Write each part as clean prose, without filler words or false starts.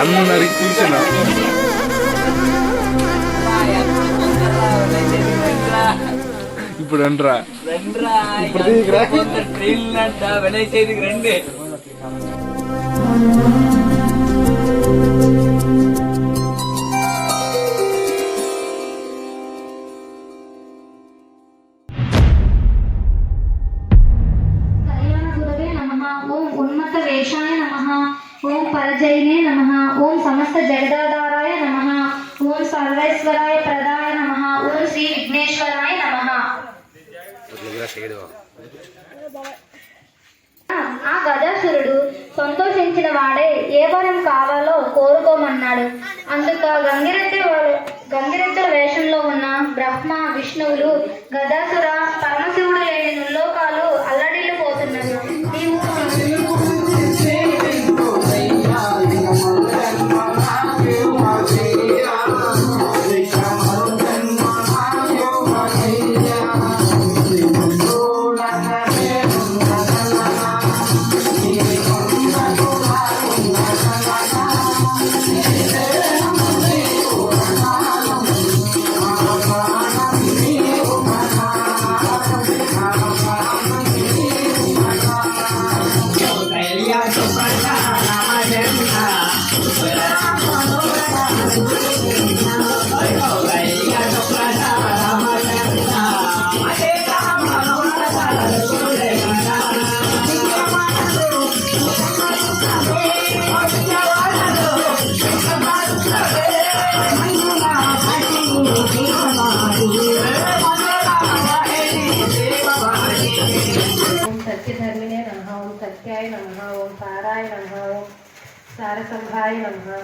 అందరికి చూసిన ఇప్పుడు అంటరా ట్రైన్ అంట వినయ్ రండి. ఓం పరజైనే నమః. ఓం సమస్త జగదాధారాయ నమః. ఓం సర్వేశ్వరాయ ప్రదాయ నమః. ఓం శ్రీ విఘ్నేశ్వరాయ నమః. ఆ గజాసురుడు సంతోషించిన వాడే ఏ వరం కావాలో కోరుకోమన్నాడు. అందుకు గంగిరెద్దుల వేషంలో ఉన్న బ్రహ్మ విష్ణువులు గజాసుర పరమశివుడు లేని ముల్లోకాలు అల్లడిల్లు పోతున్నవి. సత్యధర్మినే నమః. ఓం సత్యాయ నమః. ఓం పారాయ నమః. ఓం సారసంభాయ నమః.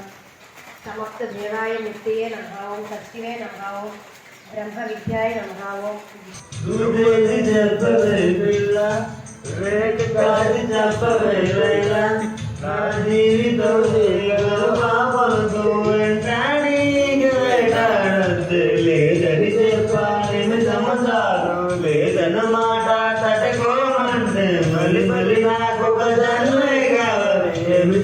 సమస్త జీవాయ నిత్యే నమః. ఓం సత్యవే నమః. ఓం బ్రహ్మ విద్యాయ నమః. ఓం లేదని చెప్పాలని సమాచారం లేదన్నమాట. తట్టుకోమంటే మళ్ళీ మళ్ళీ నాకు ఒక జన్మే కావాలి. ఏమి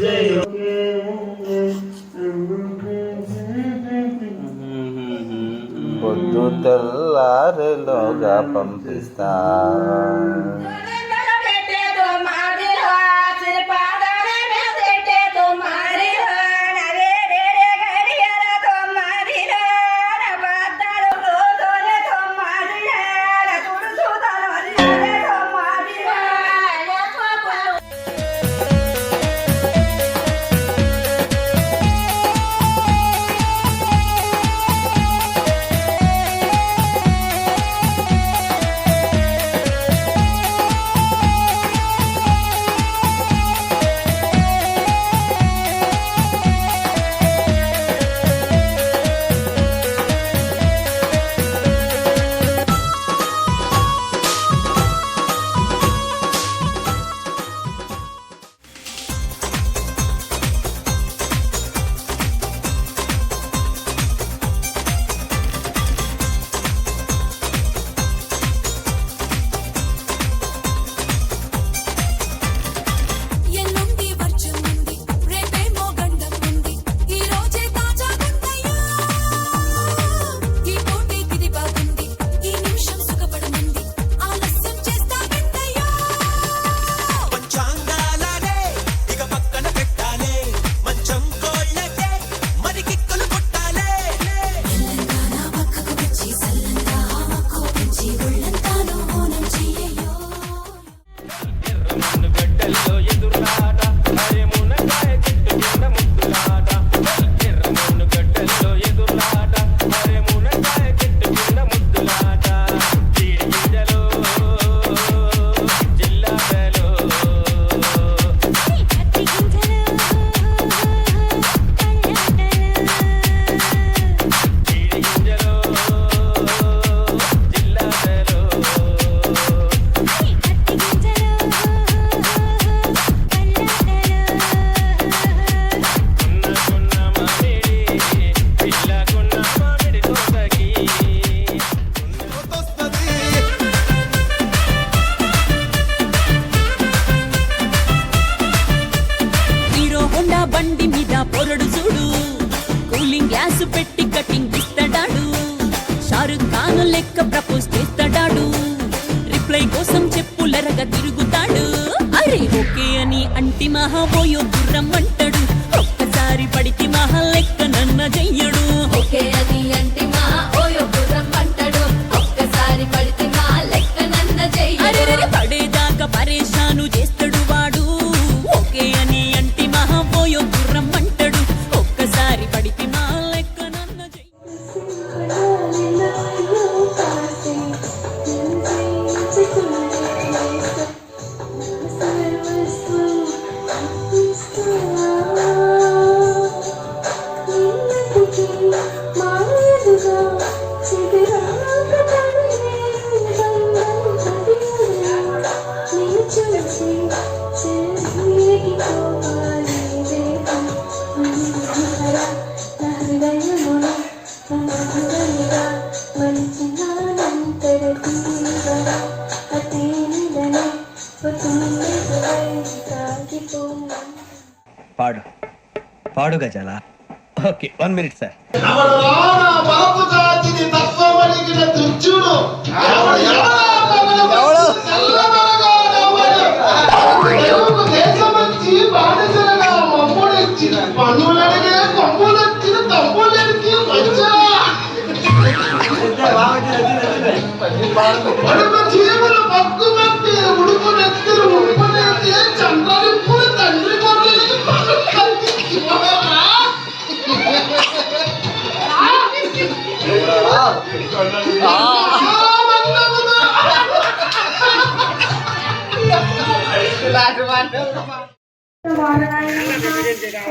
పొద్దు తెల్లారులోగా పంపిస్తా. ఓకే అని అంటి మహాబోయో గుర్రం అంటాడు ఒక్కసారి పడితి మహా లెక్క నన్న చెయ్యడు ఓకే అని అంటే మా ఓయో గుర్రం అంటాడు ఒక్కసారి పడితే మా లెక్క నన్న అరే చెయ్యడు పడేదాకా పరేషాను చేస్తాడు వాడు ఓకే అని అంటి మహాబోయో గుర్రం అంటాడు ఒక్కసారి పడితి మా లెక్క నన్న చెయ్యడు పాడు పాడు గజాల ఓకే 1 మినిట్ సార్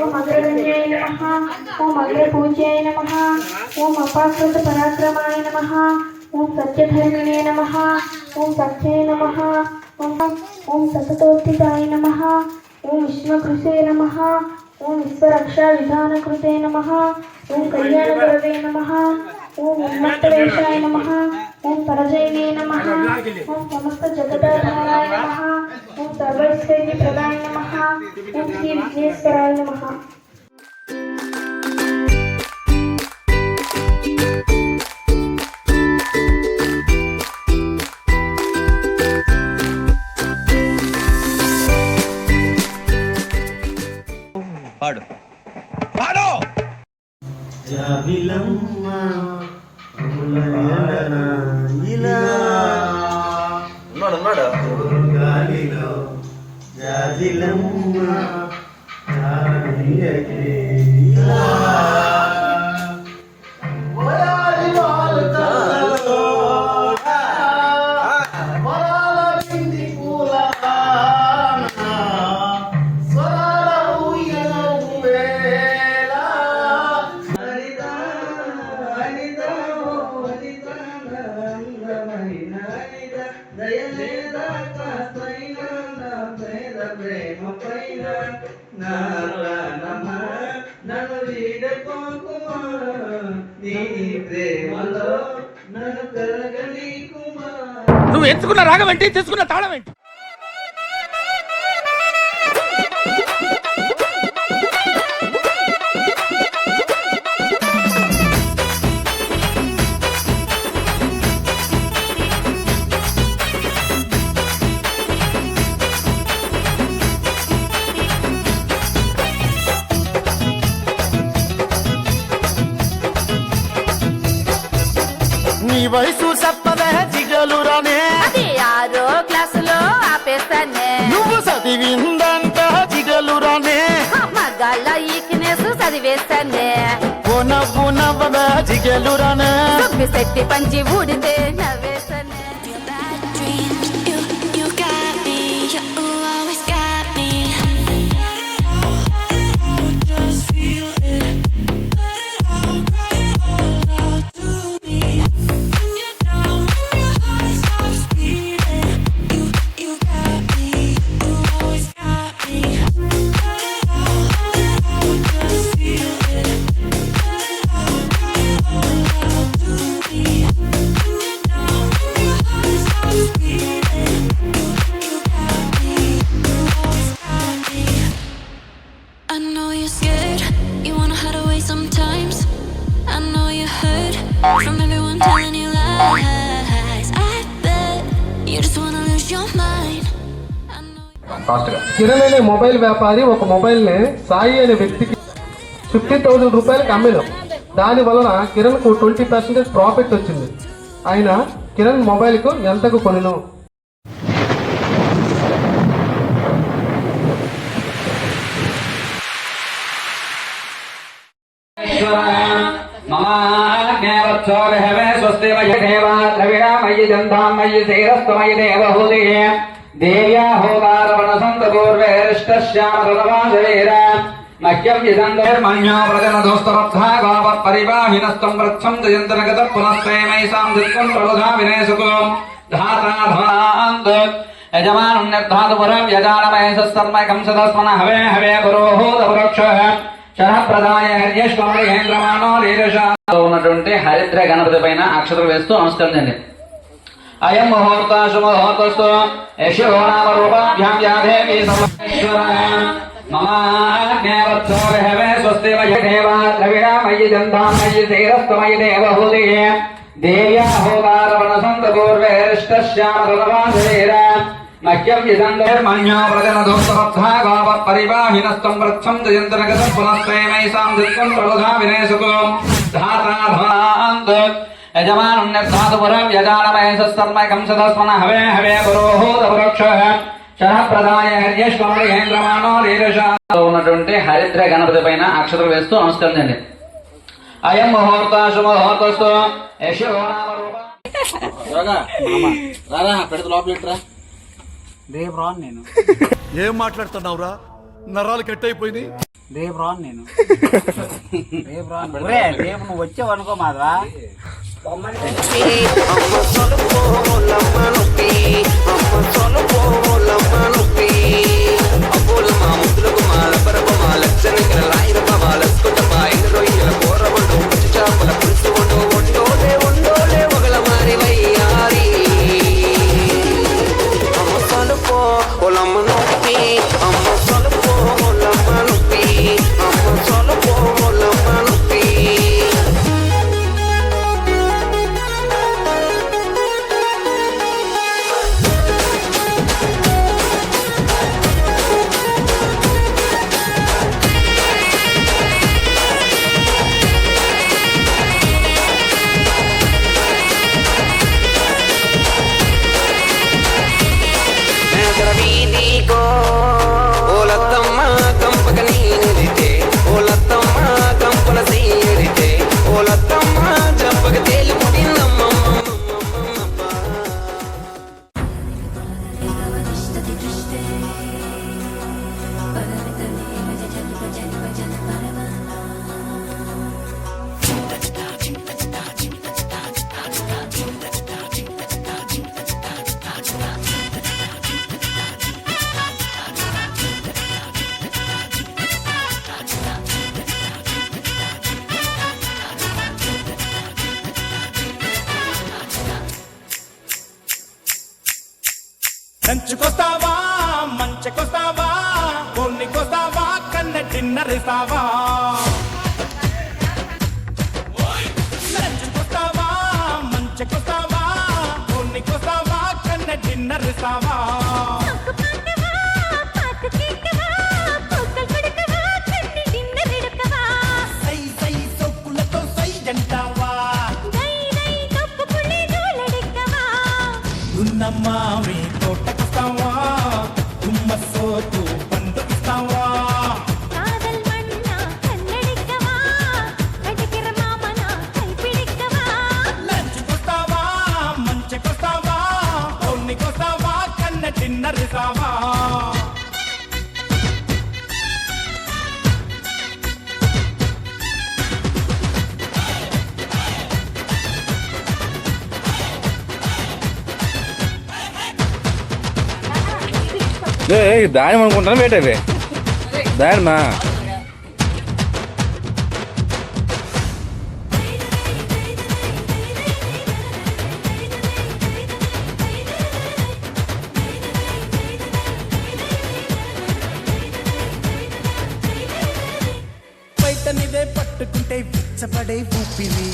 ఓం అగ్రగణ్యాయ నమః ఓం అగ్రపూజ్యాయ నమః ఓం అపాకృత పరాక్రమాయ నమః ఓం సత్యధర్మిణే నమః ఓం సత్యే నమః ఓం సతతోత్థితాయ నమః ఓం విష్ణుకృతే నమః ఓం విశ్వరక్షా విధానకృతే నమః ఓం కళ్యాణగురవే నమః ఓం ఉన్మత్తవేషాయ నమః ఓం పరజైనే నమః ఓం సమస్త జగదాధారాయ నమః ఓం సర్వైశ్వర్య ప్రదాయ నమః ఓం శ్రీ విఘ్నేశ్వరాయ నమః పాడు పాడు జాబిలమ్మ అమలయన ఇలా గాలిలో జాబిలమ్మ రానియకే ఇలా ఓయాలి వాలుతాలో వరాల బింది పూలవాన స్వరాల ఊయల వేళ హరిదా హరిదా హరిదా నందమైన హరిదా దయలేద కాస్తైన నా పేద ప్రేమ పైన నా ప్రాణమ నన్ను వీడకోకుమా నీ ప్రేమలో నన్ను కలగని కుమా. నువ్వు ఎంచుకున్న రాగం ఏంటి తీసుకున్న తాళం ఏంటి నీ వయసు సప్పదే జిగలురానే అది 6వ క్లాసులో ఆపేస్తానే నువ్వు చదివిందంట జిగలురానే మగాళ్ళ ఈక్నెస్ చదివేస్తానే నవ్వు నవ్వదా జిగలురానే శెట్టి పంచి ఊడితే నవ్వేస్తానే You got me, you always got me. Just feel it. Let it all out to me. When you're down, when your heart stops beating. You got me, you always got me. Let it all just feel it. Let it all out to me. When you're down, when your heart stops beating. I know you're scared, you wanna hide away sometimes. I know you hurt from everyone telling you lies. I bet you just wanna lose your mind. I know Kiran అనే mobile వ్యాపారి ఒక మొబైల్ని సాయి అనే వ్యక్తికి 50,000 రూపాయలకి అమ్మాను. దాని వలన కిరణ్కు 20% profit వచ్చింది. ఆయన కిరణ్ మొబైల్కు ఎంతకు కొనిను? మమాజ్ఞవత్సోరహవే స్వస్తి మయి దేవా ద్రవిడా మయి జంధాం మయి శైరస్త్వమయి దేవహూతి దేవ్యా హోతారవణ సంత పూర్వేరిష్టశ్యామరవాశరీర మహ్యం ఇదంధర్మణ్యో ప్రజనదోస్తరబ్ధా గావత్ పరివాహినస్తం వృక్షం జయంతనగత పునఃస్వేమైసాం దిత్వం ప్రబుధా వినేశకు ధాతాధాంత్ యజమానం నిర్ధాతుపురం యజానమయసస్తర్మకం సదస్మన హవే హవే పురోహూతవృక్ష శరప్రదాయ హర్యేశ్వరేంద్రమానో లీలశాతో ఉన్నటువంటి హరిద్ర గణపతి పైన అక్షరం వేస్తూ నమస్కరించండి. అయం ముహూర్త శుభముహూర్తస్తు యశోనామ రూపాభ్యాం యాదేవి సమేశ్వర మమాజ్ఞవత్సోరహవే స్వస్తి మయి దేవా ద్రవిడా మయి జంధాం మయి శైరస్త్వమయి దేవహూతి దేవ్యా హోతారవణ సంత పూర్వేరిష్టశ్యామరవాశరీర మహ్యం ఇదంధర్మణ్యో ప్రజనదోస్తరబ్ధా గావత్ పరివాహినస్తం వృక్షం జయంతనగత పునఃస్వేమైసాం దిత్వం ప్రబుధా వినేశకు ధాతాధాంత్ యజమానం నిర్ధాతుపురం యజానమయసస్తర్మకం సదస్మన హవే హవే పురోహూతవృక్ష శరప్రదాయ హర్యేశ్వరేంద్రమానో లీలశాతో ఉన్నటువంటి హరిద్ర గణపతి పైన అక్షరం వేస్తూ నమస్కరించండి. అయం ముహూర్త శుభముహూర్తస్తు యశోనామ రూప రేపు రాను నేను. ఏం మాట్లాడుతున్నావురా? నరాలు కట్ అయిపోయింది. రేపు రాను నేను. రేపు రాను. రేపు నువ్వు వచ్చావు అనుకో మాధవా. లంచుకొస్తావా, మంచకొస్తావా, కొన్నికొస్తావా, కన్న డిన్నర్ ఇస్తావా? లంచుకొస్తావా, మంచకొస్తావా, కొన్నికొస్తావా, కన్న డిన్నర్ ఇస్తావా? సై సై సొక్కులతో సై అంటావా? ఉన్నమ్మా మీ తోటకిస్తావా? గుమ్మ సోటు పండు ఇస్తావా? లంచుకొస్తావా, మంచకొస్తావా, కొన్నికొస్తావా, కన్న డిన్నర్ ఇస్తావా? దాని అనుకుంటాను వేటవే దానిమా బయటనిదే పట్టుకుంటే విచ్చబడే ఊపిరి.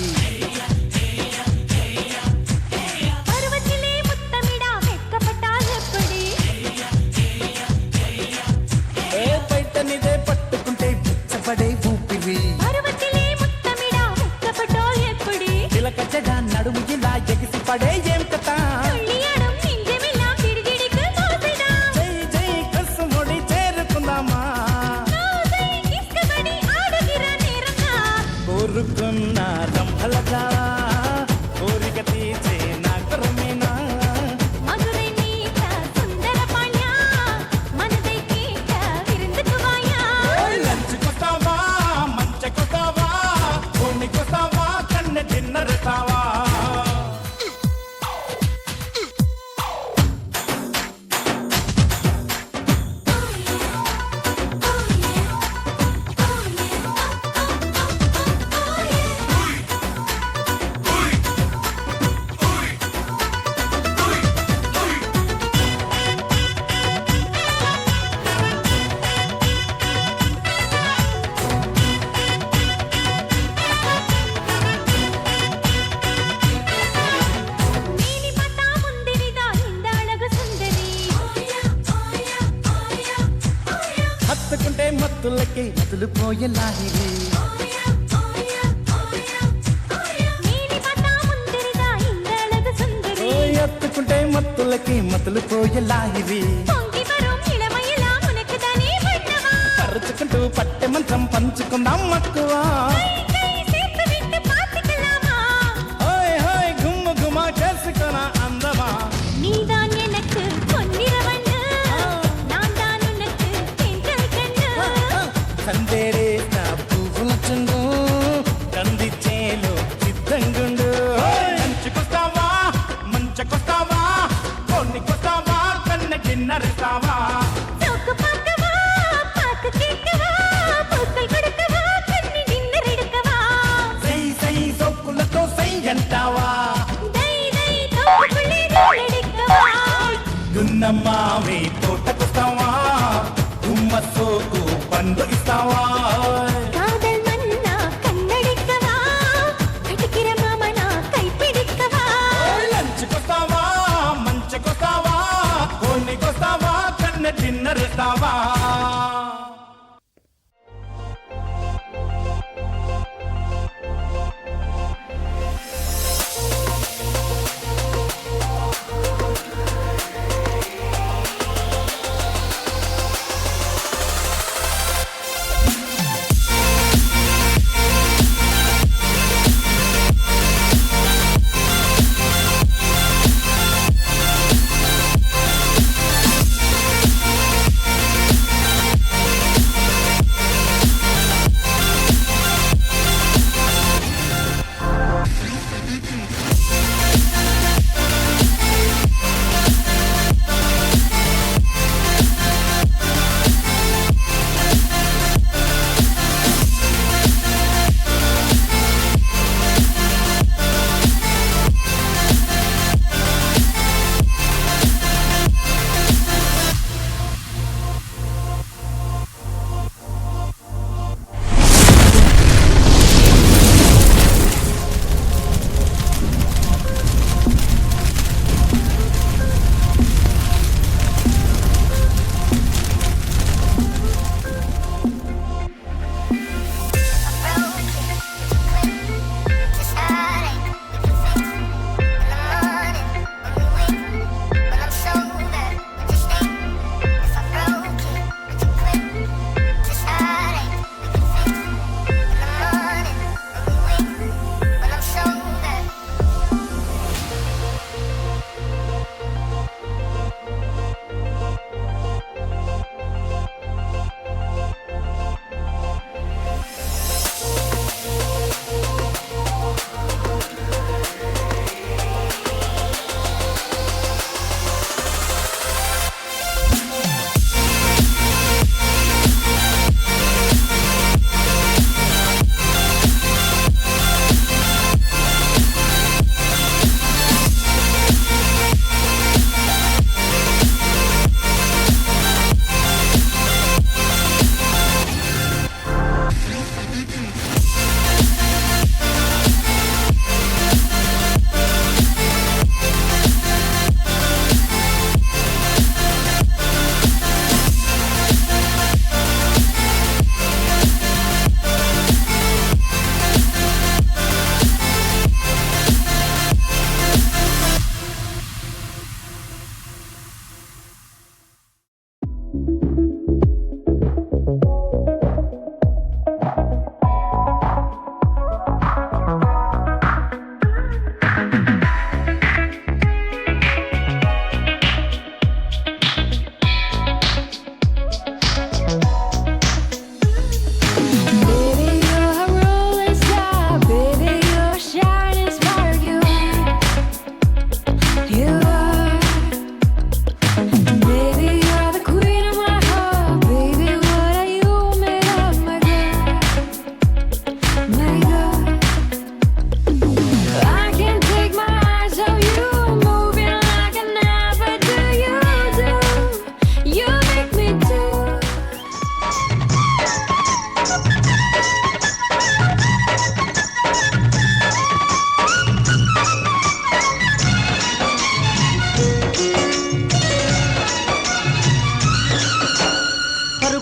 హత్తుకుంటే మత్తులకి మతులు పోయేలాహిరి హత్తుకుంటే మత్తులకి మతులు పోయేలాహిరి తరుచుకుంటూ పట్టె మంత్రం పంచుకుందాం మక్కువ హోయ్ హోయ్ గుమ్మ గుమ్మ చేసుకున్న అందమా కందేరే నా పువ్వుల చుండు కందిచ్చేలో సిద్ధంగుండు మంచుకొస్తావా మంచుకొస్తావా కొన్నికొస్తావా కన్న గిన్నెరుస్తావా సై సై సొక్కులతో సై అంటావా గున్నమ్మావి తోటకొస్తావా గుమ్మ సోకు పండు ఇస్తావా లంచుకొస్తావా మంచుకొస్తావా కొన్నికొస్తావా కన్న డిన్నరుస్తావా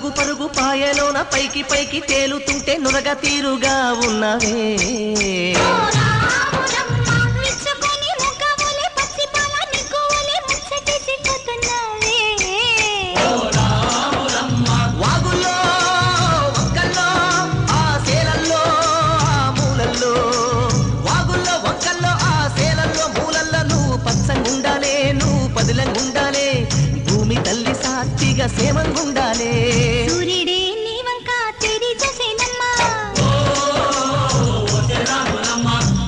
పరుగు పరుగు పాయలోన పైకి పైకి తేలుతుంటే నురగ తీరుగా ఉన్నవే వాగుల్లో వంకల్లో ఆ సేలల్లో ఆ మూలల్లో వాగుల్లో వంకల్లో ఆ సేలల్లో మూలల్లో నువ్వు పచ్చంగుండాలే నువ్వు పదిలంగుండాలే భూమి తల్లి సాక్షిగా సేమంగుండాలే సూర్యుడే నీ వంక తెరి చూసేనమ్మా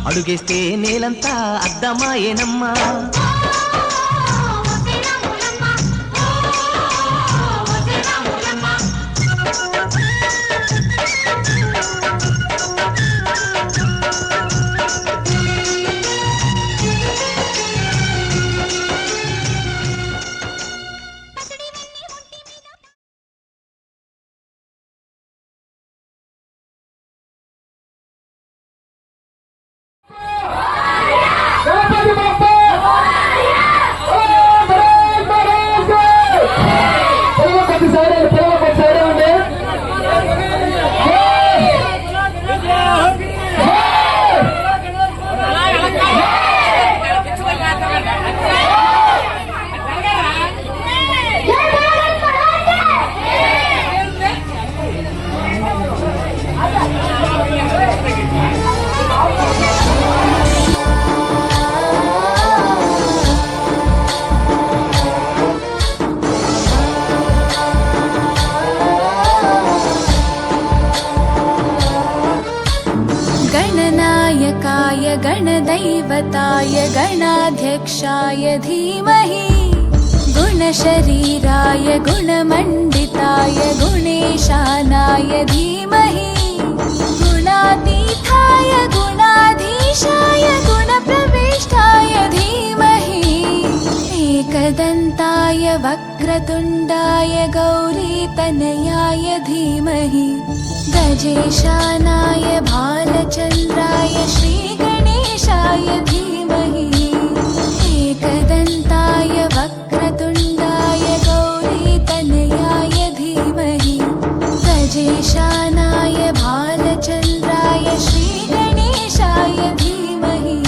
అడుగేస్తే నేలంతా అద్దమాయేనమ్మా గణపతి బప్ప పిల్లలు కొద్ది సైడ్ ఉండి गणनायकाय गणदैवताय गणाध्यक्षाय धीमहि गुणशरीराय गुणमण्डिताय गुणेशानाय धीमहि गुणातीताय गुणाधीशाय गुणप्रविष्टाय धीमहि एकदन्ताय वक्रतुण्डाय गौरीतनयाय धीमहि गजेशानाय भालचन्द्राय श्रीगणेशाय धीमहि एकदन्ताय वक्रतुण्डाय गौरीतनयाय धीमहि गजेशानाय भालचन्द्राय श्रीगणेशाय धीमहि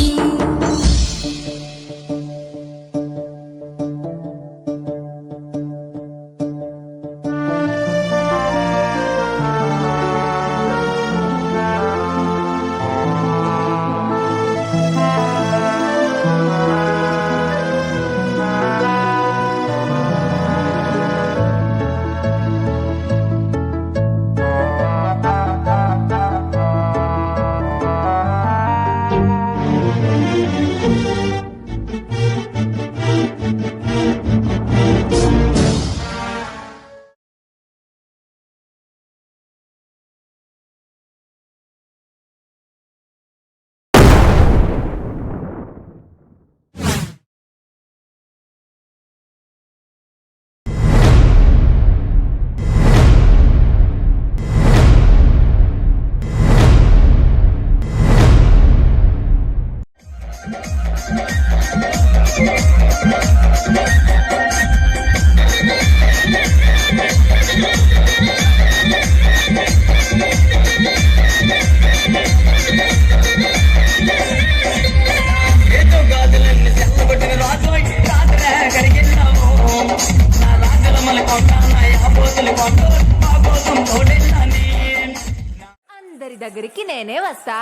అందరి దగ్గరికి నేనే వస్తా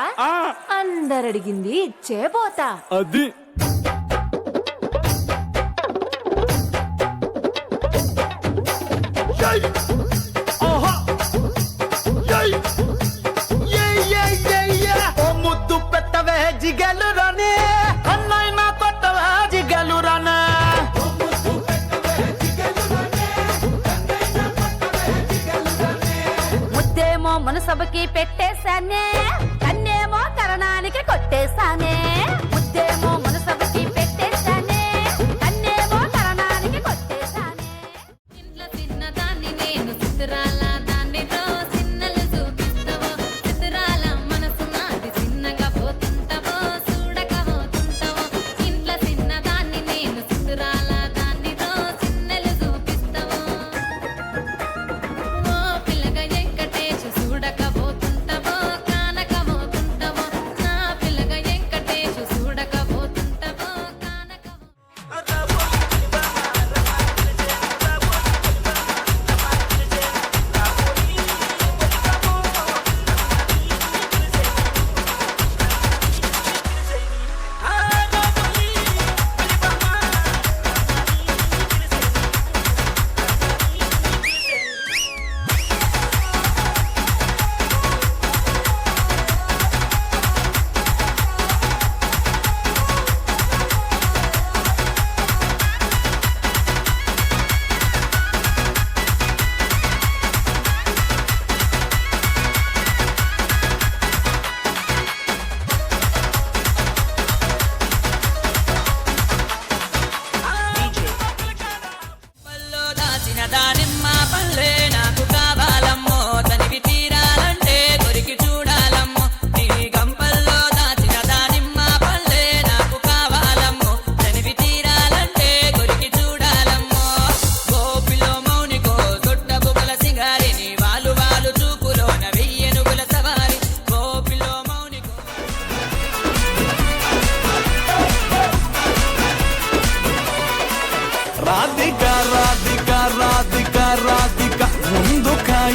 అందరడిగింది ఇచ్చే పోతా అది ముద్దు పెట్టవే జిగలు రానే అన్నైనా కొట్టవే జిగలు రానే ముద్దేమో మనసభకి పెట్టేశానే కన్నేమో కరణానికి కొట్టేశానే ముద్దేమో మనసభకి పెట్టేశానే కన్నేమో కరణానికి కొట్టేశానే ఇంట్లో చిన్నదాన్ని నేను చిత్రాల దాన్ని సిన్నలు చూపిస్తావో చిత్రాల మనసు నాది చిన్నగా పోతుంటావో చూడక పోతుంటావో ఇంట్లో చిన్నదాన్ని నేను చిత్రాల దాన్ని చిన్నలు చూపిస్తావో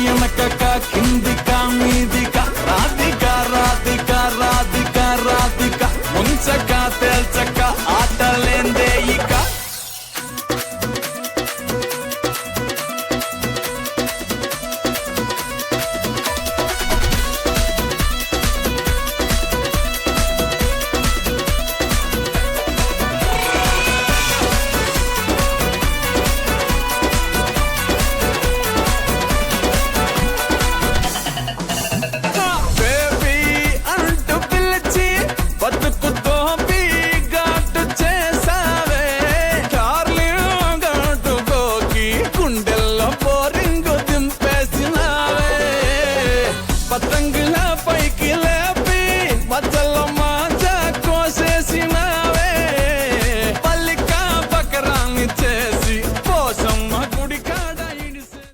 ఎనకక కిందిక మీదిక రాధిక రాధిక రాధిక రాధిక ముంచక తేల్చక ఆటలేందే ఇక బేబీ అంటూ పిలిచి బతుకుతో ఘాటు చేసావే డార్లింగ్ గట్టుకోకి గుండెల్లో బోరింగు దింపేసినావే పతంగుల పైకి లేపి మధ్యలో మాంజా కోసేసినావే పల్లిక బకరాన్ని చేసి పోసమ్మ గుడి కాడ ఇడిసే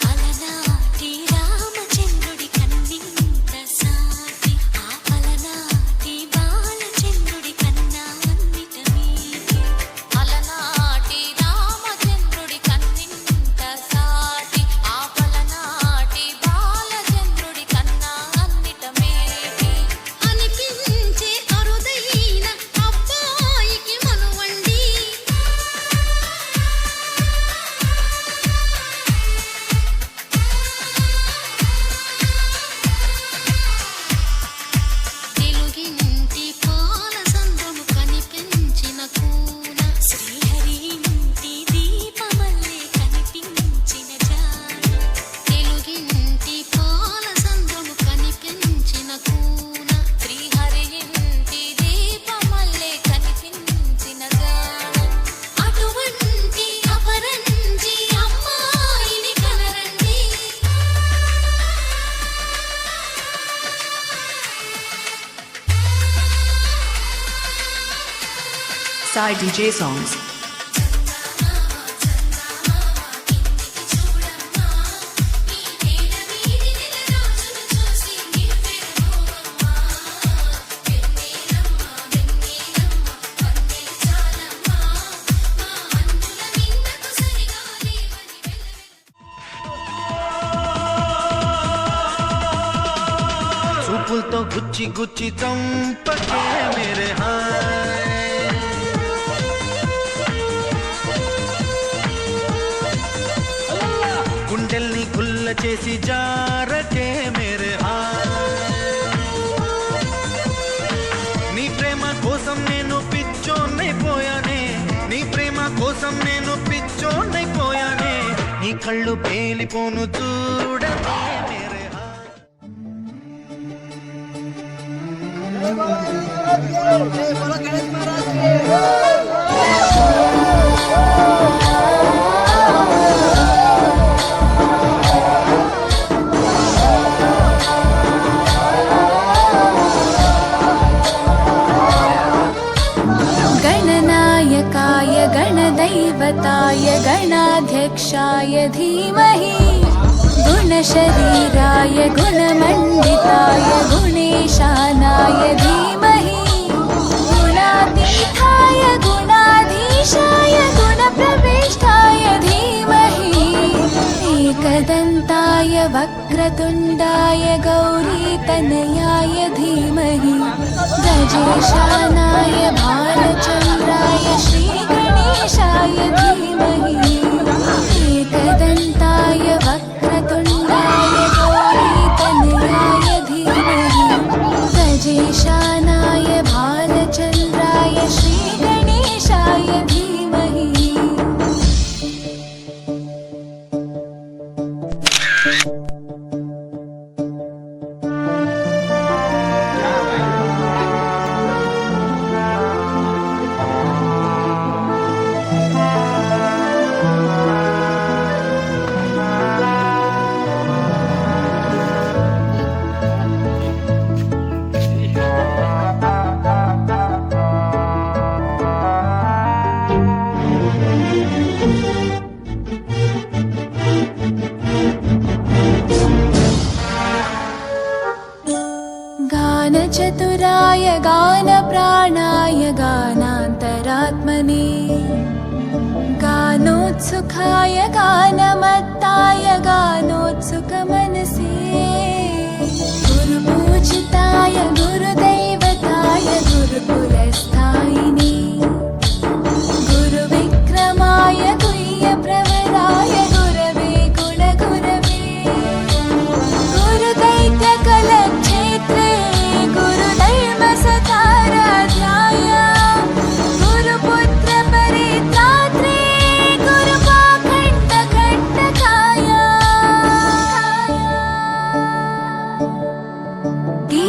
అలనాటి రామచంద్రుడి కన్నింత సాటి ఆ అలనాటి బాలచంద్రుడి కన్నా అన్నిట మీది అలనాటి రామచంద్రుడి కన్నింత సాటి ఆ అలనాటి బాలచంద్రుడి కన్నా అన్నిట మీది అనిపించే అరుదైన అబ్బాయికి మనువండి తెలుగింటి పాల సంద్రము కనిపించిన కూన శ్రీహరి ఇంటి దీపమల్లే కనిపించిన జాన తెలుగింటి పాల సంద్రము కనిపించిన కూన శ్రీహరి ఇంటి దీపమల్లే కనిపించిన జాన అటువంటి అపరంజి అమ్మాయిని కనరండి Sai DJ songs. చూపులతో గుచ్చి గుచ్చి చంపకే మేరే హాయ్ గుండెల్ని గుల్ల చేసి జారకే మేరే హాయ్ నీ ప్రేమ కోసం నేను పిచ్చోన్నైపోయానే నీ ప్రేమ కోసం నేను పిచ్చోన్నైపోయానే నీ కళ్ళు పేలిపోను చూడకే మేరే హాయ్ गणनायकाय गणदैवताय गणाध्यक्षाय धीमहि गुणशरीराय गुणमण्डिताय गुणेशानाय धीमहि गुणातीताय गुणाधीशाय गुणप्रविष्टाय धीमहि एकदन्ताय वक्रतुण्डाय गौरीतनयाय धीमहि गजेशानाय भालचन्द्राय श्रीगणेशाय धीमहि एकदन्ताय वक्रतुण्डाय गौरीतनयाय धीमहि गजेशानाय भालचन्द्राय श्रीगणेशाय धीमहि गानचतुराय गानप्राणाय गानान्तरात्मने गानोत्सुकाय गानमत्ताय गानोत्सुकमनसे गुरुपूजिताय गुरुदैवताय गुरुकुलस्थायिने गुरुविक्रमाय गुह्यप्रवराय गुरवे गुणगुरवे गुरुदैत्यकलक्षेत्रे गुरुधर्मसताराध्याय गुरुपुत्रपरित्रात्रे गुरुपाखण्डखण्डकाय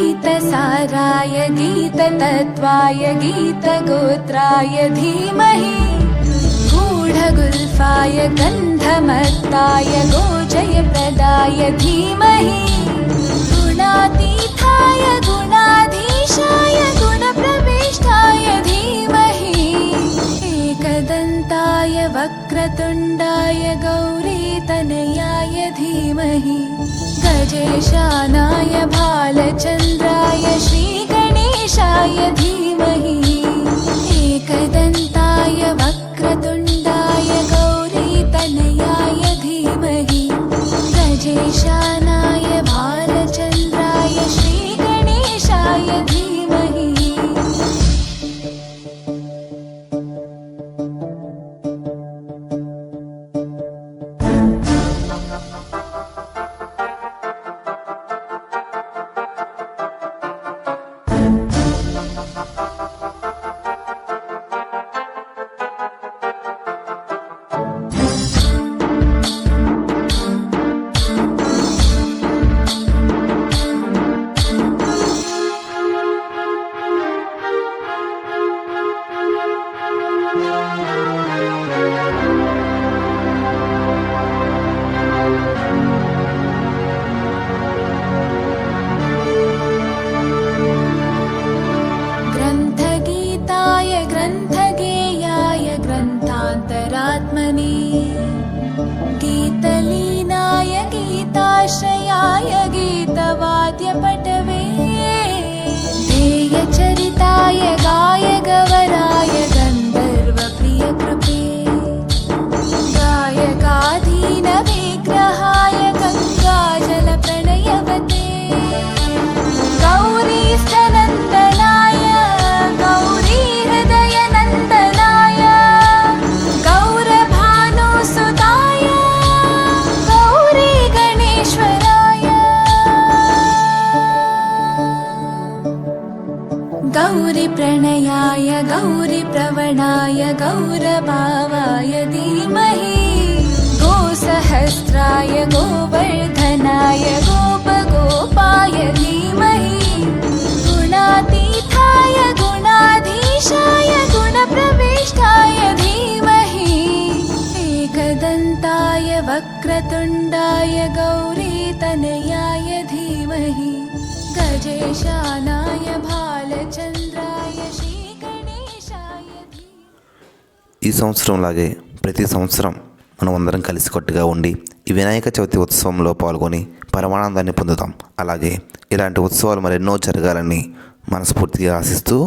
गीतसाराय गीततत्त्वाय गीतगोत्राय धीमहि गूढगुल्फाय गन्धमत्ताय गोजयप्रदाय धीमहि गुणातीताय गुणाधीशाय गुणप्रविष्टाय धीमहि एकदन्ताय वक्रतुण्डाय गौरीतनयाय धीमहि गजेशानाय भालचन्द्राय श्रीगणेशाय धीमहि एकदन्ताय वक्रतुण्डाय गौरीतनयाय धीमहि गजेशानाय भालचन्द्राय श्रीगणेशाय धीमहि ग्रन्थगीताय ग्रन्थगेयाय ग्रन्थान्तरात्मने गीतलीनाय गीताश्रयाय गीतवाद्यपटवे ध्येयचरिताय गायगवराय गन्धर्वप्रियकृपे गायकाधीनविग्रहाय गङ्गाजलप्रणयवते गौरीस्थनन्दनाय गौरीहृदयनन्दनाय गौरभानुसुताय गौरीगणेश्वराय गौरीप्रणयाय गौरीप्रवणाय गौरभावाय धीमहि गोसहस्राय गोवर्धनाय गोपगोपाय धीमहि गुणातीताय गुणाधीशाय गुणप्रविष्टाय धीमहि एकदन्ताय वक्रतुण्डाय गौरीतनयाय धीमहि गजेशानाय भालचन्द्राय श्रीगणेशाय ఈ సంవత్సరం లాగే ప్రతి సంవత్సరం మనం అందరం కలిసికట్టుగా ఉండి ఈ వినాయక చవితి ఉత్సవంలో పాల్గొని పరమానందాన్ని పొందుతాం. అలాగే ఇలాంటి ఉత్సవాలు మరెన్నో జరగాలని మనస్ఫూర్తిగా ఆశిస్తూ